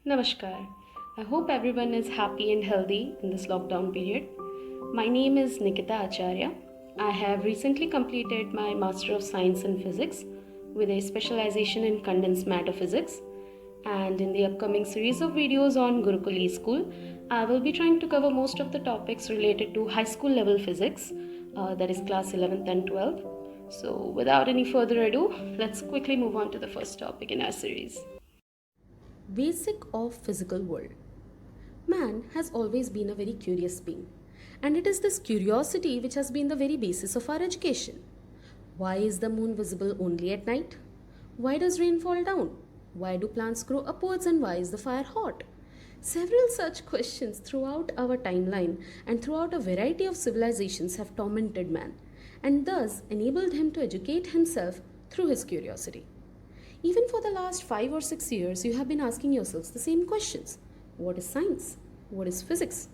Namaskar. I hope everyone is happy and healthy in this lockdown period. My name is Nikita Acharya. I have recently completed my Master of Science in Physics with a specialization in condensed matter physics. And in the upcoming series of videos on Gurukul E-School, I will be trying to cover most of the topics related to high school level physics, that is class 11th and 12th. So without any further ado, let's quickly move on to the first topic in our series. Basic of physical world. Man has always been a very curious being, and it is this curiosity which has been the very basis of our education. Why is the moon visible only at night? Why does rain fall down? Why do plants grow upwards and why is the fire hot? Several such questions throughout our timeline and throughout a variety of civilizations have tormented man and thus enabled him to educate himself through his curiosity. Even for the last 5 or 6 years, you have been asking yourselves the same questions. What is science? What is physics?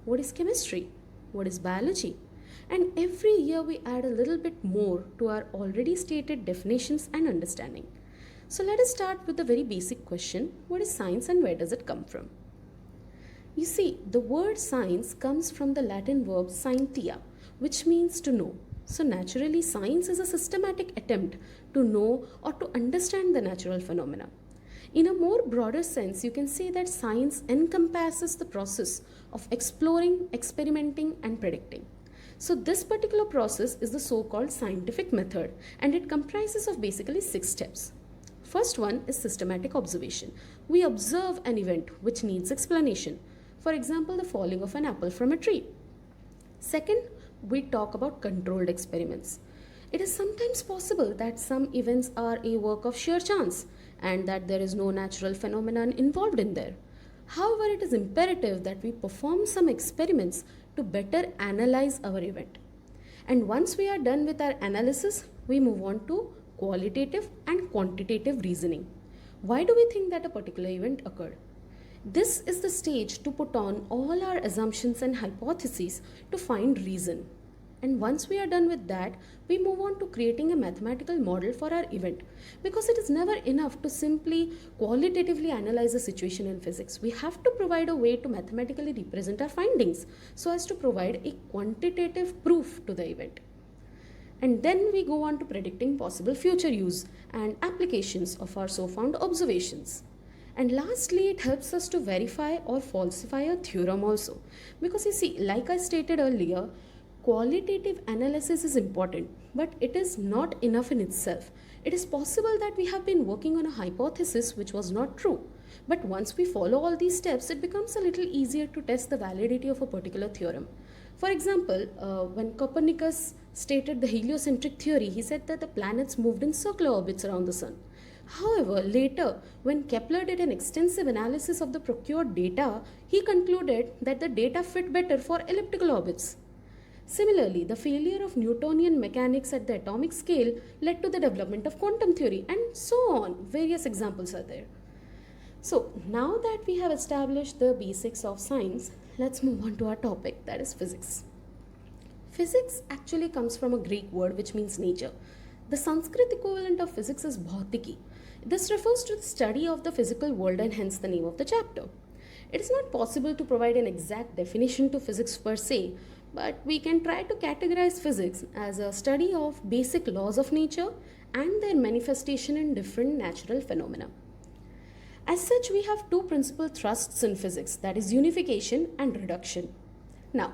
What is chemistry? What is biology? And every year we add a little bit more to our already stated definitions and understanding. So let us start with the very basic question, what is science and where does it come from? You see, the word science comes from the Latin verb scientia, which means to know. So, naturally, science is a systematic attempt to know or to understand the natural phenomena. In a more broader sense, you can say that science encompasses the process of exploring, experimenting, and predicting. So, this particular process is the so called scientific method, and it comprises of basically 6 steps. First one is systematic observation. We observe an event which needs explanation. For example, the falling of an apple from a tree. Second, we talk about controlled experiments. It is sometimes possible that some events are a work of sheer chance and that there is no natural phenomenon involved in there. However, it is imperative that we perform some experiments to better analyze our event. And once we are done with our analysis, we move on to qualitative and quantitative reasoning. Why do we think that a particular event occurred? This is the stage to put on all our assumptions and hypotheses to find reason. And once we are done with that, we move on to creating a mathematical model for our event. Because it is never enough to simply qualitatively analyze a situation in physics. We have to provide a way to mathematically represent our findings so as to provide a quantitative proof to the event. And then we go on to predicting possible future use and applications of our so found observations. And lastly, it helps us to verify or falsify a theorem also. Because you see, like I stated earlier, qualitative analysis is important, but it is not enough in itself. It is possible that we have been working on a hypothesis which was not true. But once we follow all these steps, it becomes a little easier to test the validity of a particular theorem. For example, when Copernicus stated the heliocentric theory, he said that the planets moved in circular orbits around the sun. However, later, when Kepler did an extensive analysis of the procured data, he concluded that the data fit better for elliptical orbits. Similarly, the failure of Newtonian mechanics at the atomic scale led to the development of quantum theory, and so on. Various examples are there. So, now that we have established the basics of science, let's move on to our topic, that is physics. Physics actually comes from a Greek word which means nature. The Sanskrit equivalent of physics is bhautiki. This refers to the study of the physical world and hence the name of the chapter. It is not possible to provide an exact definition to physics per se, but we can try to categorize physics as a study of basic laws of nature and their manifestation in different natural phenomena. As such, we have two principal thrusts in physics, that is unification and reduction. Now,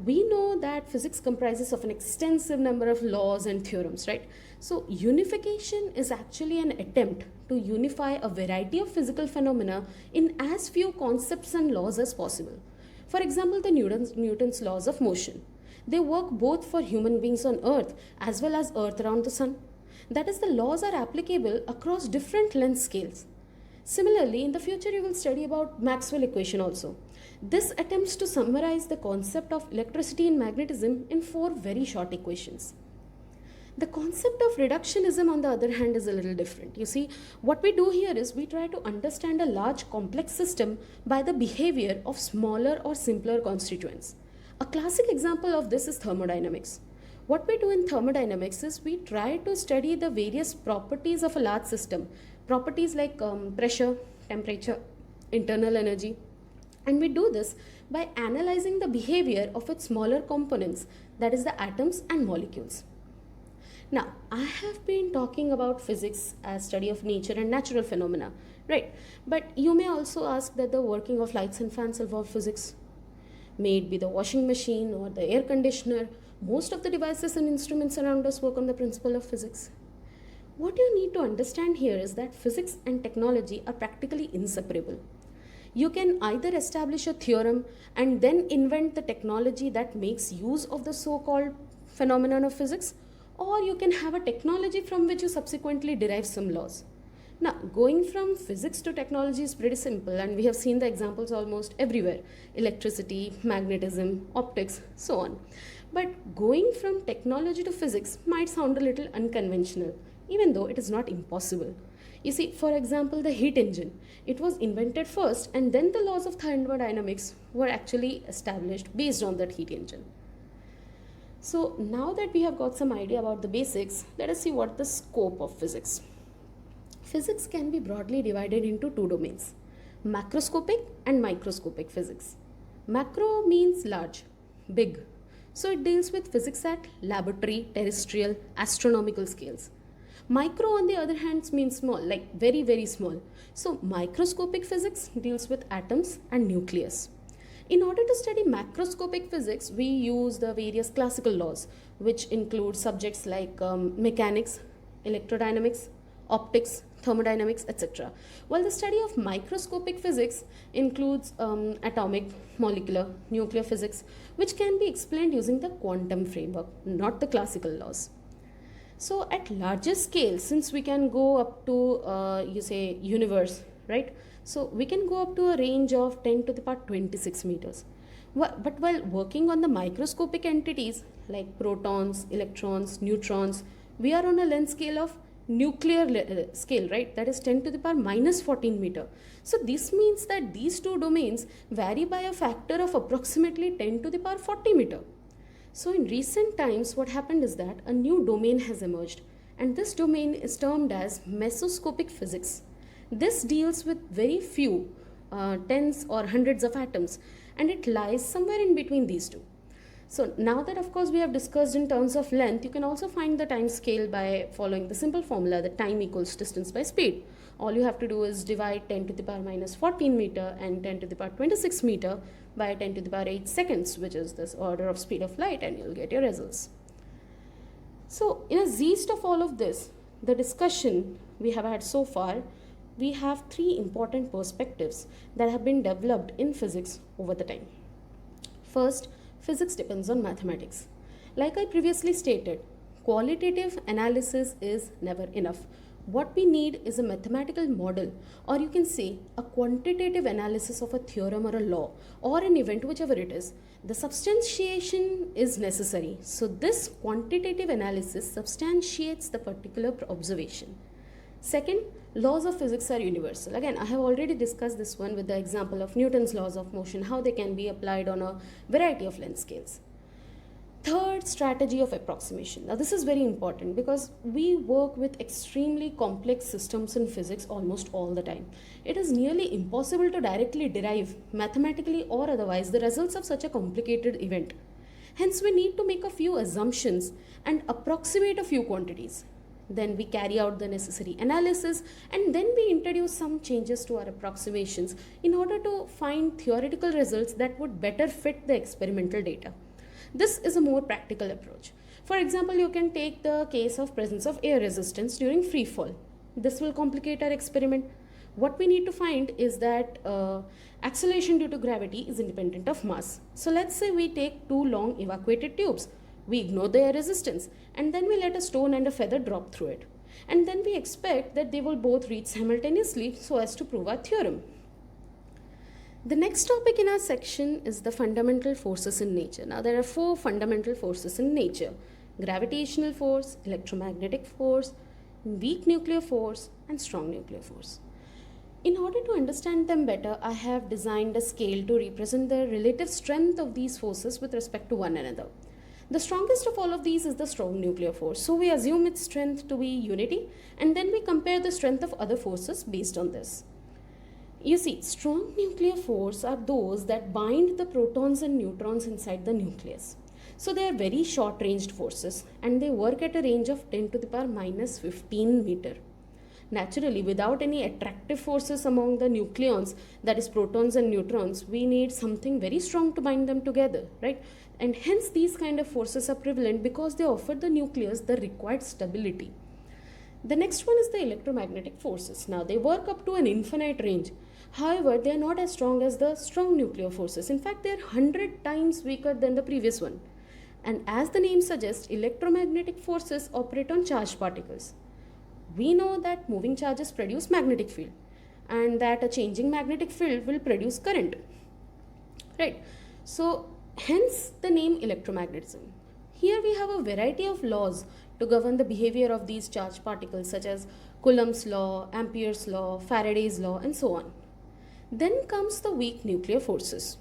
we know that physics comprises of an extensive number of laws and theorems, right? So, unification is actually an attempt to unify a variety of physical phenomena in as few concepts and laws as possible. For example, the Newton's laws of motion. They work both for human beings on earth as well as earth around the sun. That is, the laws are applicable across different length scales. Similarly, in the future you will study about Maxwell equation also. This attempts to summarize the concept of electricity and magnetism in 4 very short equations. The concept of reductionism, on the other hand, is a little different. You see, what we do here is we try to understand a large complex system by the behavior of smaller or simpler constituents. A classic example of this is thermodynamics. What we do in thermodynamics is we try to study the various properties of a large system, properties like pressure, temperature, internal energy. And we do this by analyzing the behavior of its smaller components, that is, the atoms and molecules. Now, I have been talking about physics as study of nature and natural phenomena, right? But you may also ask that the working of lights and fans involve physics. May it be the washing machine or the air conditioner, most of the devices and instruments around us work on the principle of physics. What you need to understand here is that physics and technology are practically inseparable. You can either establish a theorem and then invent the technology that makes use of the so-called phenomenon of physics, or you can have a technology from which you subsequently derive some laws. Now, going from physics to technology is pretty simple, and we have seen the examples almost everywhere: electricity, magnetism, optics, so on. But going from technology to physics might sound a little unconventional, even though it is not impossible. You see, for example, the heat engine. It was invented first, and then the laws of thermodynamics were actually established based on that heat engine. So now that we have got some idea about the basics, let us see what the scope of physics. Physics can be broadly divided into two domains: macroscopic and microscopic physics. Macro means large, big. So it deals with physics at laboratory, terrestrial, astronomical scales. Micro, on the other hand, means small, like very, very small. So microscopic physics deals with atoms and nucleus. In order to study macroscopic physics, we use the various classical laws, which include subjects like mechanics, electrodynamics, optics, thermodynamics, etc. While the study of microscopic physics includes atomic, molecular, nuclear physics, which can be explained using the quantum framework, not the classical laws. So at larger scale, since we can go up to, universe, right? So we can go up to a range of 10 to the power 26 meters. But while working on the microscopic entities like protons, electrons, neutrons, we are on a length scale of nuclear scale, right? That is 10 to the power minus 14 meter. So this means that these two domains vary by a factor of approximately 10 to the power 40 meter. So in recent times, what happened is that a new domain has emerged, and this domain is termed as mesoscopic physics. This deals with very few tens or hundreds of atoms, and it lies somewhere in between these two. So now that of course we have discussed in terms of length, you can also find the time scale by following the simple formula that time equals distance by speed. All you have to do is divide 10 to the power minus 14 meter and 10 to the power 26 meter by 10 to the power 8 seconds, which is this order of speed of light, and you'll get your results. So in a zest of all of this, the discussion we have had so far, we have three important perspectives that have been developed in physics over the time. First, physics depends on mathematics. Like I previously stated, qualitative analysis is never enough. What we need is a mathematical model, or you can say a quantitative analysis of a theorem or a law or an event, whichever it is. The substantiation is necessary. So this quantitative analysis substantiates the particular observation. Second, laws of physics are universal. Again, I have already discussed this one with the example of Newton's laws of motion, how they can be applied on a variety of length scales. Third, strategy of approximation. Now this is very important because we work with extremely complex systems in physics almost all the time. It is nearly impossible to directly derive, mathematically or otherwise, the results of such a complicated event. Hence, we need to make a few assumptions and approximate a few quantities. Then we carry out the necessary analysis, and then we introduce some changes to our approximations in order to find theoretical results that would better fit the experimental data. This is a more practical approach. For example, you can take the case of presence of air resistance during free fall. This will complicate our experiment. What we need to find is that acceleration due to gravity is independent of mass. So let's say we take two long evacuated tubes. We ignore the air resistance, and then we let a stone and a feather drop through it. And then we expect that they will both reach simultaneously so as to prove our theorem. The next topic in our section is the fundamental forces in nature. Now there are four fundamental forces in nature: gravitational force, electromagnetic force, weak nuclear force, and strong nuclear force. In order to understand them better, I have designed a scale to represent the relative strength of these forces with respect to one another. The strongest of all of these is the strong nuclear force. So we assume its strength to be unity, and then we compare the strength of other forces based on this. You see, strong nuclear force are those that bind the protons and neutrons inside the nucleus. So they are very short ranged forces and they work at a range of 10 to the power minus 15 meter. Naturally, without any attractive forces among the nucleons, that is protons and neutrons, we need something very strong to bind them together, right? And hence these kind of forces are prevalent because they offer the nucleus the required stability. The next one is the electromagnetic forces. Now they work up to an infinite range. However, they are not as strong as the strong nuclear forces. In fact, they are 100 times weaker than the previous one. And as the name suggests, electromagnetic forces operate on charged particles. We know that moving charges produce magnetic field and that a changing magnetic field will produce current. Right? So, hence the name electromagnetism. Here we have a variety of laws to govern the behavior of these charged particles such as Coulomb's law, Ampere's law, Faraday's law and so on. Then comes the weak nuclear forces.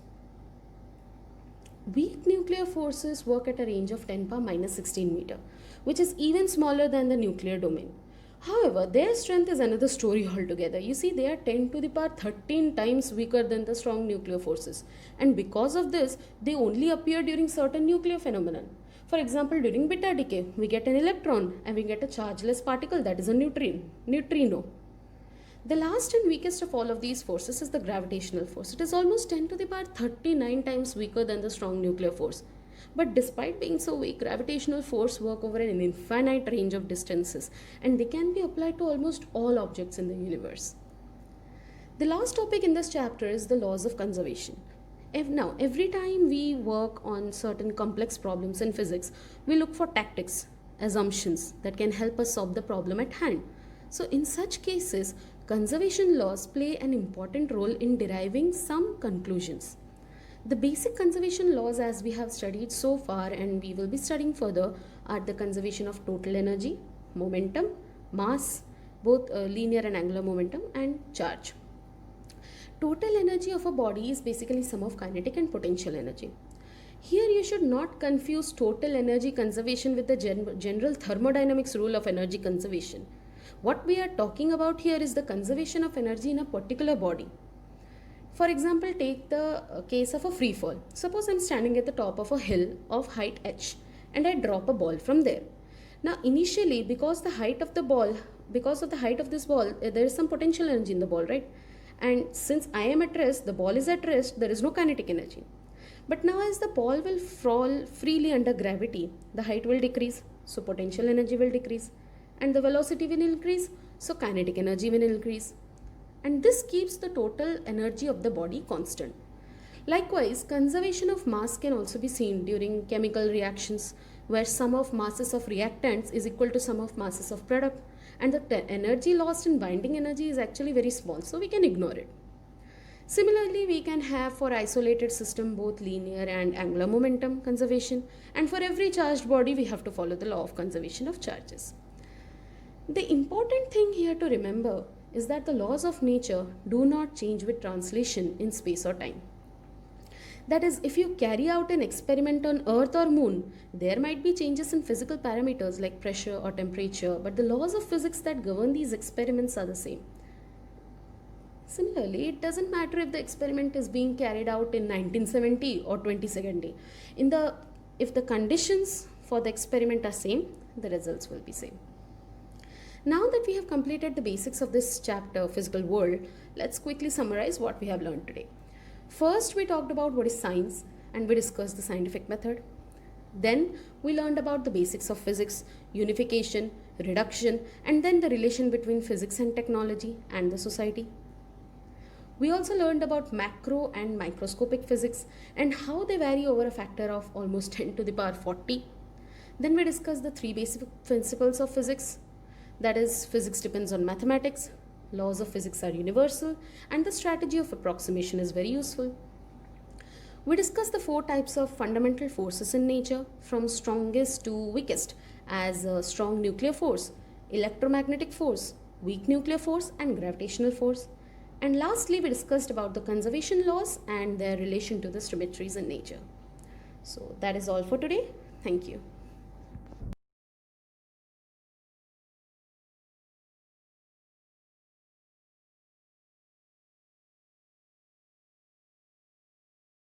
Weak nuclear forces work at a range of 10 power minus 16 meter, which is even smaller than the nuclear domain. However, their strength is another story altogether. You see, they are 10 to the power 13 times weaker than the strong nuclear forces. And because of this, they only appear during certain nuclear phenomena. For example, during beta decay, we get an electron and we get a chargeless particle, that is a neutrino. The last and weakest of all of these forces is the gravitational force. It is almost 10 to the power 39 times weaker than the strong nuclear force. But despite being so weak, gravitational force work over an infinite range of distances and they can be applied to almost all objects in the universe. The last topic in this chapter is the laws of conservation. Now, every time we work on certain complex problems in physics, we look for tactics, assumptions that can help us solve the problem at hand. So in such cases, conservation laws play an important role in deriving some conclusions. The basic conservation laws as we have studied so far and we will be studying further are the conservation of total energy, momentum, mass, both linear and angular momentum and charge. Total energy of a body is basically sum of kinetic and potential energy. Here you should not confuse total energy conservation with the general thermodynamics rule of energy conservation. What we are talking about here is the conservation of energy in a particular body. For example, take the case of a free fall. Suppose I am standing at the top of a hill of height h and I drop a ball from there. Now initially, because of the height of this ball, there is some potential energy in the ball, right? And since I am at rest, the ball is at rest, there is no kinetic energy. But now as the ball will fall freely under gravity, the height will decrease, so potential energy will decrease. And the velocity will increase, so kinetic energy will increase. And this keeps the total energy of the body constant. Likewise, conservation of mass can also be seen during chemical reactions where sum of masses of reactants is equal to sum of masses of product and the energy lost in binding energy is actually very small, so we can ignore it. Similarly, we can have for isolated system both linear and angular momentum conservation, and for every charged body we have to follow the law of conservation of charges. The important thing here to remember is that the laws of nature do not change with translation in space or time. That is, if you carry out an experiment on Earth or Moon, there might be changes in physical parameters like pressure or temperature, but the laws of physics that govern these experiments are the same. Similarly, it doesn't matter if the experiment is being carried out in 1970 or 2070. If the conditions for the experiment are same, the results will be same. Now that we have completed the basics of this chapter, Physical World, let's quickly summarize what we have learned today. First, we talked about what is science and we discussed the scientific method. Then, we learned about the basics of physics, unification, reduction, and then the relation between physics and technology and the society. We also learned about macro and microscopic physics and how they vary over a factor of almost 10 to the power 40. Then we discussed the three basic principles of physics. That is, physics depends on mathematics, laws of physics are universal, and the strategy of approximation is very useful. We discussed the four types of fundamental forces in nature, from strongest to weakest, as a strong nuclear force, electromagnetic force, weak nuclear force, and gravitational force. And lastly, we discussed about the conservation laws and their relation to the symmetries in nature. So that is all for today. Thank you.